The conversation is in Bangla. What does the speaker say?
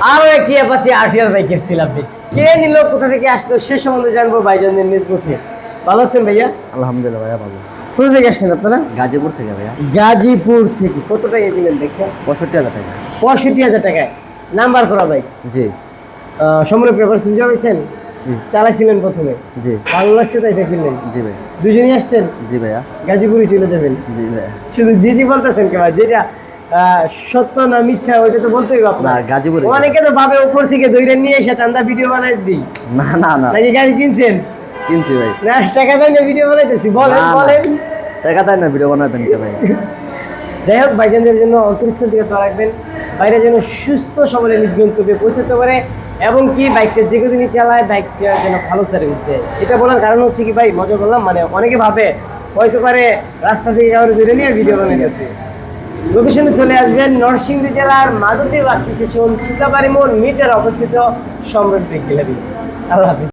আরো একটি অ্যাপাচি আরটিআর বাইকের ছিল আপনি কে নিল, কোথা থেকে আসলো সে সম্বন্ধে জানবো ভাইজানের নিজ মুখে। ভালো আছেন ভাইয়া? আলহামদুলিল্লাহ ভাইয়া ভালো। কোথা থেকে আসছেন আপনারা? গাজীপুর থেকে ভাইয়া। গাজীপুর থেকে। কত টাকা দিলেন দেখেন? 65,000 টাকা। 65,000 টাকায় নাম্বার করা বাইক। জি সম্পূর্ণ পেপার সুবিধা হয়েছেন? জি চালাইছিলেন প্রথমে, জি ভালো লাগছে তাই এটা কিনলেন? জি ভাই। দুজনেই আসছেন? জি ভাইয়া। গাজীপুরে চলে যাবেন? জি ভাইয়া। শুধু জি জি বলতেছেন কে ভাই? যেটা সত্য না মিথ্যা ওইটা তো বলতেই হবে না আপনার। গাজীপুরে। অনেকে তো ভাবে উপর থেকে দইরা নিয়ে এসে ঠান্ডা ভিডিও বানাই দিই। না না না নাকি গাড়ি কিনছেন? কিনছি ভাই। না টাকা দেন না ভিডিও বানাইতেছি, বলেন না, না। বলেন। টাকা দেয় না ভিডিও বানাবেন কে ভাই? যাই হোক, ভাইজানদের জন্য অন্তর্স্থ দিকে তো রাখবেন, বাইরে যেন সুস্থ সবলে নিজ গন্তব্যে পৌঁছতে পারে এবং কি বাইকটা যে কদিনই চালায় বাইকটা যেন ভালো সার্ভিস দেয়। এটা বলার কারণ হচ্ছে কি ভাই, মজা করলাম, মানে অনেকে ভাবে হয়তো পারে রাস্তা থেকে কাউরে ধরে নিয়ে ভিডিও বানাইতেছে। লোকেশনে চলে আসবেন নরসিংদী জেলার মাধবদী বাস স্টেশন, সীতাবাড়ি মোড় মিটার অবস্থিত সম্রাট বাইক গ্যালারি। আল্লাহ হাফিজ।